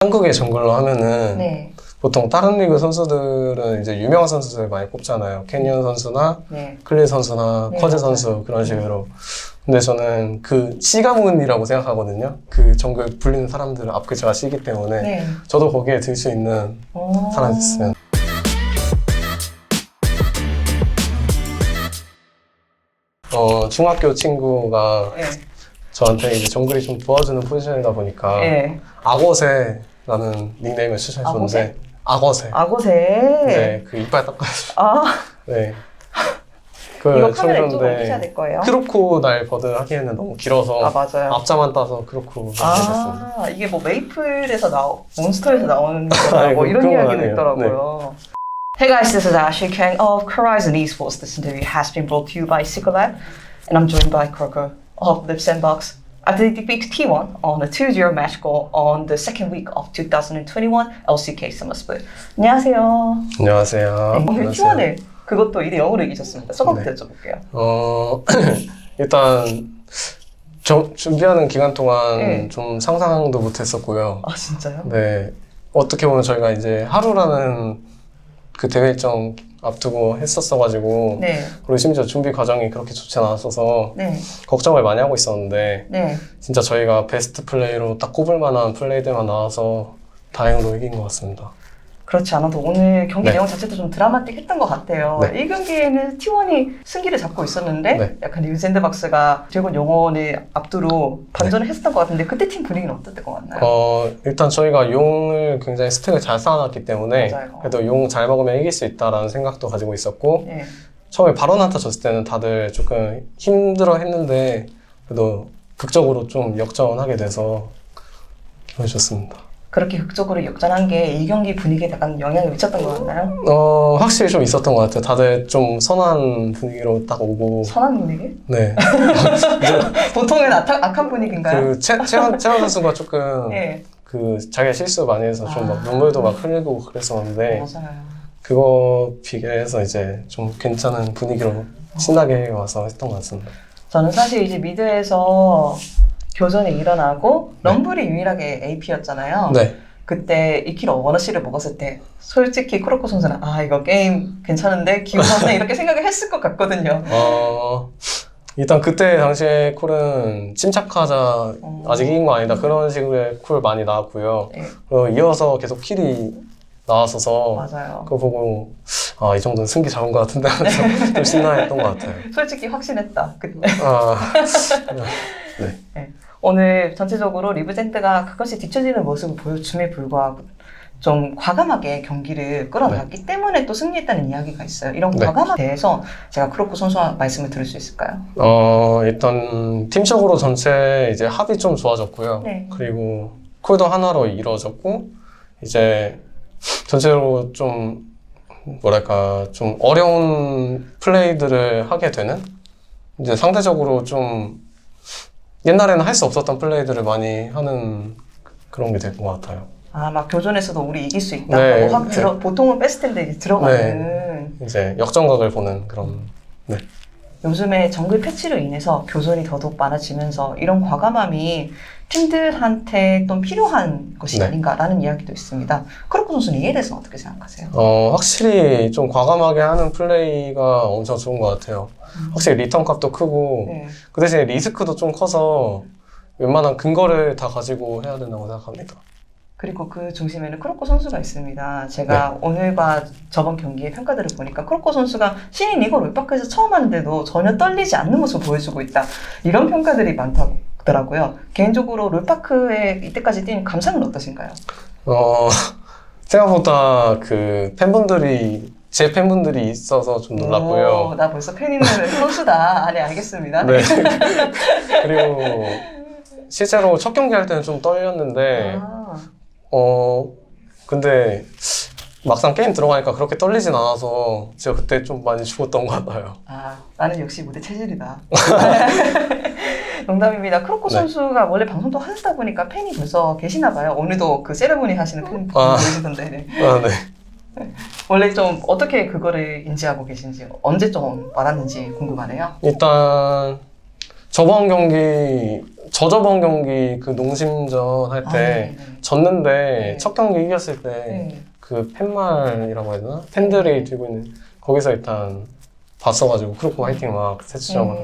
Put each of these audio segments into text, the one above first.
한국의 정글로 하면은 네. 보통 다른 리그 선수들은 이제 유명한 선수들 많이 꼽잖아요. 캐니언 선수나 네. 클리 선수나 네, 커즈 맞아요. 선수 그런 식으로. 근데 저는 그 C가문이라고 생각하거든요. 그 정글 불리는 사람들은 앞글자가 C이기 때문에 네. 저도 거기에 들 수 있는 사람이 됐으면. 중학교 친구가 네. 저한테 이제 정글이 좀 도와주는 포지션이다 보니까 네. 악어새라는 닉네임을 추천해줬는데 악어새. 악어새. 네, 그 이빨 닦아서. 아, 네. 이거 카메라 이쪽으로 추천해줬는데 옮기셔야 될 거예요. 크로코다일 버드를 하기에는 너무 길어서 아, 맞아요. 앞자만 따서 크로코 했습니다. 아, 이게 뭐 메이플에서 몬스터에서 나오는 거다 뭐 이런 그건 이야기도 아니에요. 있더라고요. Hey guys, this is Ashley Kang of Horizon Esports. This interview has been brought to you by Sicolab, and I'm joined by Croco of Lip Sandbox. After they defeat T1 on a 2-0 match goal on the second week of 2021 LCK Summer Split. 안녕하세요. 안녕하세요. 네, 오늘 T1을 그것도 2대0으로 이기셨습니다. 소감부터 네. 여쭤볼게요. 일단 준비하는 기간 동안 네. 좀 상상도 못했었고요. 아, 진짜요? 네, 어떻게 보면 저희가 이제 하루라는 그 대회 일정 앞두고 했었어가지고 네. 그리고 심지어 준비 과정이 그렇게 좋지 않았어서 네. 걱정을 많이 하고 있었는데 네. 진짜 저희가 베스트 플레이로 딱 꼽을 만한 플레이들만 나와서 다행으로 이긴 것 같습니다. 그렇지 않아도 오늘 경기 네. 내용 자체도 좀 드라마틱했던 것 같아요. 네. 이 경기에는 T1이 승기를 잡고 있었는데 네. 약간 뉴샌드박스가 드래곤 영혼을 앞두로 반전을 했었던 것 같은데 그때 팀 분위기는 어땠던 것 같나요? 일단 저희가 용을 굉장히 스택을 잘 쌓아놨기 때문에 맞아요. 그래도 용 잘 먹으면 이길 수 있다라는 생각도 가지고 있었고 네. 처음에 바로나타 졌을 때는 다들 조금 힘들어 했는데 그래도 극적으로 좀 역전하게 돼서 기분이 좋습니다. 그렇게 극적으로 역전한 게 이 경기 분위기에 약간 영향을 미쳤던 것 같나요? 확실히 좀 있었던 것 같아요. 다들 좀 선한 분위기로 딱 오고. 선한 분위기? 네. 보통은 악한 분위기인가요? 그 채원 선수가 조금 네. 그 자기가 실수 많이 해서 좀 막 눈물도 막 흘리고 그랬었는데 맞아요. 그거 비교해서 이제 좀 괜찮은 분위기로 신나게 와서 했던 것 같습니다. 저는 사실 이제 미드에서 교전이 일어나고 네. 럼블이 유일하게 AP였잖아요. 네. 그때 2kg 원어씨를 먹었을 때 솔직히 크로코 선수는 아 이거 게임 괜찮은데 기운없네 이렇게 생각을 했을 것 같거든요. 일단 그때 당시에 쿨은 침착하자 아직 이긴 거 아니다 그런 식의 쿨 많이 나왔고요. 네, 그리고 이어서 계속 킬이 나왔어서 맞아요. 그거 보고 아, 이 정도는 승기 잡은 것 같은데 하면서 좀 신나했던 것 같아요. 솔직히 확신했다 그때. 네. 네. 오늘 전체적으로 리브젠트가 그것이 뒤처지는 모습을 보여줌에 불구하고 좀 과감하게 경기를 끌어나갔기 때문에 또 승리했다는 이야기가 있어요. 이런 네. 과감함에 대해서 제가 크로코 선수와 말씀을 들을 수 있을까요? 일단 팀적으로 전체 이제 합이 좀 좋아졌고요. 네. 그리고 콜도 하나로 이루어졌고 이제 전체적으로 좀 뭐랄까 좀 어려운 플레이들을 하게 되는 이제 상대적으로 좀 옛날에는 할 수 없었던 플레이들을 많이 하는 그런 게 될 것 같아요. 아, 막 교전에서도 우리 이길 수 있다. 네, 하고 확 네. 보통은 뺐을 텐데 이제 들어가는. 이제 역전각을 보는 그런. 네. 요즘에 정글 패치로 인해서 교전이 더더욱 많아지면서 이런 과감함이 팀들한테 좀 필요한 것이 네. 아닌가라는 이야기도 있습니다. 크로코 선수는 이에 대해서는 어떻게 생각하세요? 확실히 좀 과감하게 하는 플레이가 엄청 좋은 것 같아요. 확실히 리턴 값도 크고 네. 그 대신에 리스크도 좀 커서 웬만한 근거를 다 가지고 해야 된다고 생각합니다. 그리고 그 중심에는 크로코 선수가 있습니다. 제가 오늘과 저번 경기의 평가들을 보니까 크로코 선수가 신인 리그 롤파크에서 처음 하는데도 전혀 떨리지 않는 모습을 보여주고 있다. 이런 평가들이 많더라고요. 개인적으로 롤파크에 이때까지 뛴 감상은 어떠신가요? 생각보다 그 제 팬분들이 있어서 좀 놀랐고요. 오, 나 벌써 팬 있는 선수다. 아, 네, 알겠습니다. 네. 그리고 실제로 첫 경기 할 때는 좀 떨렸는데 근데 막상 게임 들어가니까 그렇게 떨리진 않아서 제가 그때 좀 많이 죽었던 것 같아요. 나는 역시 무대 체질이다. 농담입니다. 크로코 네. 선수가 원래 방송도 하시다 보니까 팬이 벌써 계시나 봐요. 오늘도 그 세레모니 하시는 팬 계시던데. 네. 네. 원래 좀 어떻게 그거를 인지하고 계신지, 언제 좀 알았는지 궁금하네요. 일단 저저번 경기 그 농심전 할 때 네네. 졌는데 네. 첫 경기 이겼을 때 네. 그 팻말이라고 해야 되나? 팬들이 들고 있는 거기서 일단 봤어가지고 크로코 화이팅 막 세치정 막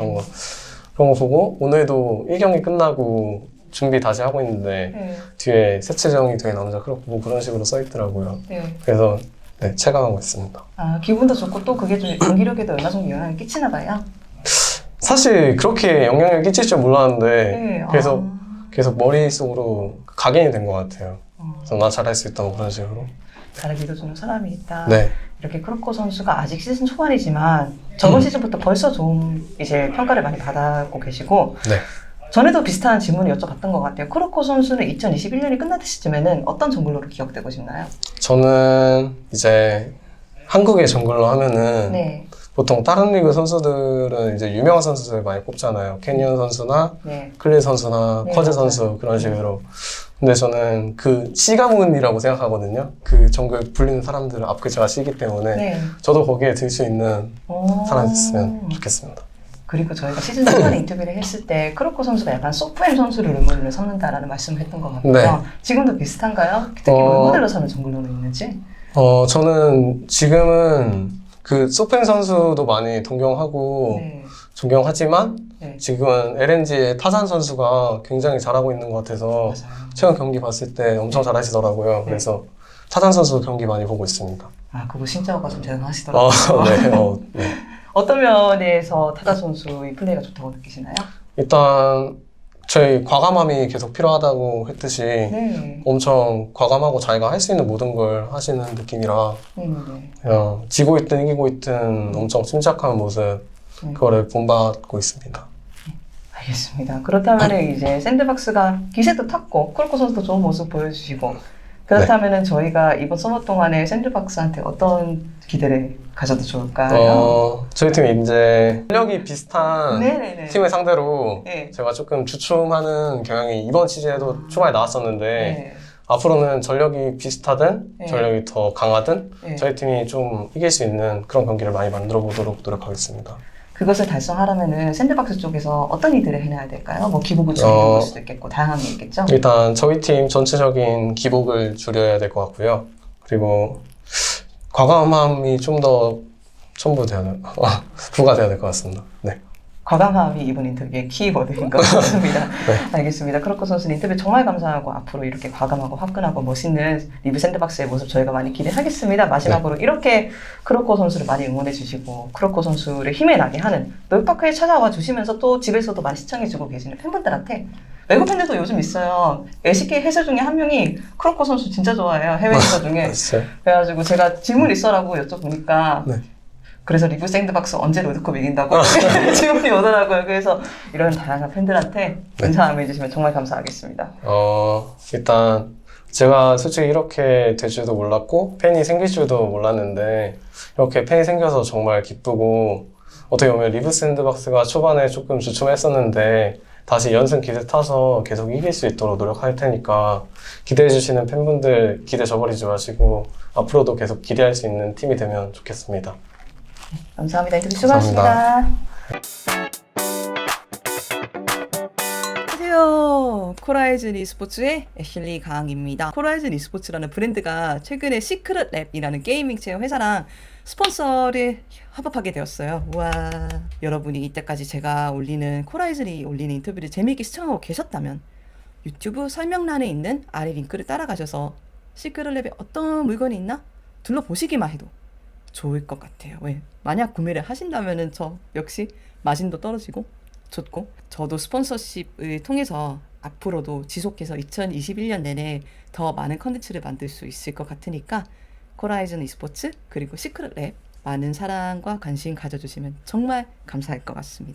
그런 거 보고 오늘도 1경기 끝나고 준비 다시 하고 있는데 네. 뒤에 세치정이 되게 남자 크로코 뭐 그런 식으로 써 있더라고요. 네. 그래서 네, 체감하고 있습니다. 아, 기분도 좋고 또 그게 좀 경기력에도 얼마 정도 영향을 끼치나 봐요. 사실 그렇게 영향을 끼칠 줄 몰랐는데 네. 계속 머릿속으로 각인이 된 것 같아요. 어, 그래서 나 잘할 수 있다고 그런 식으로. 나를 믿어주는 사람이 있다. 네. 이렇게 크로코 선수가 아직 시즌 초반이지만 저번 시즌부터 벌써 좋은 이제 평가를 많이 받았고 계시고 네. 전에도 비슷한 질문을 여쭤봤던 것 같아요. 크로코 선수는 2021년이 끝날 시점에는 어떤 정글러로 기억되고 싶나요? 저는 이제 한국의 정글로 하면은 네, 보통 다른 리그 선수들은 이제 유명한 선수들 많이 뽑잖아요. 캐니언 선수나 네, 클린 선수나 네, 커즈 맞아요. 선수 그런 식으로. 근데 저는 그 C가문이라고 생각하거든요. 그 정글 불리는 사람들을 앞글자가 C이기 때문에 네. 저도 거기에 들 수 있는 오. 사람이 됐으면 좋겠습니다. 그리고 저희가 시즌 초반에 인터뷰를 했을 때 크로코 선수가 약간 소프엠 선수를 롤모델로 삼는다라는 말씀을 했던 것 같고요. 네. 지금도 비슷한가요? 특히 롤모델로 삼는 정글러는 있는지? 저는 지금은 그 소팽 선수도 많이 동경하고 네. 존경하지만 네. 지금은 LNG의 타잔 선수가 굉장히 잘하고 있는 것 같아서 맞아요. 최근 경기 봤을 때 엄청 잘하시더라고요. 그래서 타잔 선수 경기 많이 보고 있습니다. 아, 그거 신짜오가 좀 대단하시더라고요. 네. 어떤 면에서 타자 선수의 플레이가 좋다고 느끼시나요? 일단 저희 과감함이 계속 필요하다고 했듯이 네. 엄청 과감하고 자기가 할 수 있는 모든 걸 하시는 느낌이라 네. 그냥 지고 있든 이기고 있든 엄청 침착한 모습 그거를 본받고 있습니다. 알겠습니다. 그렇다면 이제 샌드박스가 기세도 탔고 크로코 선수도 좋은 모습 보여주시고 그렇다면 저희가 이번 서머 동안에 샌드박스한테 어떤 기대를 가져도 좋을까요? 저희 팀이 이제 실력이 비슷한 네네네. 팀을 상대로 네. 제가 조금 주춤하는 경향이 이번 시즌에도 초반에 나왔었는데 네. 앞으로는 전력이 비슷하든 네. 전력이 더 강하든 네. 저희 팀이 좀 이길 수 있는 그런 경기를 많이 만들어 보도록 노력하겠습니다. 그것을 달성하려면은 샌드박스 쪽에서 어떤 일들을 해놔야 될까요? 뭐 기복을 줄일 수도 있겠고 다양한 게 있겠죠? 일단 저희 팀 전체적인 기복을 줄여야 될 것 같고요. 그리고 과감함이 좀 더 부과돼야 될 것 같습니다. 네. 과감함이 이번 인터뷰의 키워드인 것 같습니다. 알겠습니다. 크로코 선수는 인터뷰 정말 감사하고 앞으로 이렇게 과감하고 화끈하고 멋있는 리브 샌드박스의 모습 저희가 많이 기대하겠습니다. 마지막으로 이렇게 크로코 선수를 많이 응원해 주시고 크로코 선수를 힘에 나게 하는 놀파크에 찾아와 주시면서 또 집에서도 많이 시청해 주고 계시는 팬분들한테 외국 팬들도 요즘 있어요. LCK 해설 중에 한 명이 크로코 선수 진짜 좋아해요. 해외 해설 중에. 그래가지고 제가 질문 있어라고 여쭤보니까 네. 그래서 리브 샌드박스 언제 롤드컵 이긴다고 질문이 오더라고요. 그래서 이런 다양한 팬들한테 인사함 해주시면 정말 감사하겠습니다. 일단 제가 솔직히 이렇게 될 줄도 몰랐고 팬이 생길 줄도 몰랐는데 이렇게 팬이 생겨서 정말 기쁘고 어떻게 보면 리브 샌드박스가 초반에 조금 주춤했었는데 다시 연승 기세 타서 계속 이길 수 있도록 노력할 테니까 기대해 주시는 팬분들 기대 저버리지 마시고 앞으로도 계속 기대할 수 있는 팀이 되면 좋겠습니다. 감사합니다. 인터뷰 수고하셨습니다. 안녕하세요. 코라이즌 e스포츠의 애슐리 강입니다. 코라이즌 e스포츠라는 브랜드가 최근에 시크릿 랩이라는 게이밍 체험 회사랑 스폰서를 협업하게 되었어요. 우와. 여러분이 이때까지 제가 올리는 코라이즌이 올리는 인터뷰를 재미있게 시청하고 계셨다면 유튜브 설명란에 있는 아래 링크를 따라가셔서 시크릿 랩에 어떤 물건이 있나 둘러보시기만 해도 좋을 것 같아요. 왜? 만약 구매를 하신다면은 저 역시 마진도 떨어지고 좋고 저도 스폰서십을 통해서 앞으로도 지속해서 2021년 내내 더 많은 컨텐츠를 만들 수 있을 것 같으니까 코라이즌 e스포츠 그리고 시크릿 랩 많은 사랑과 관심 가져주시면 정말 감사할 것 같습니다.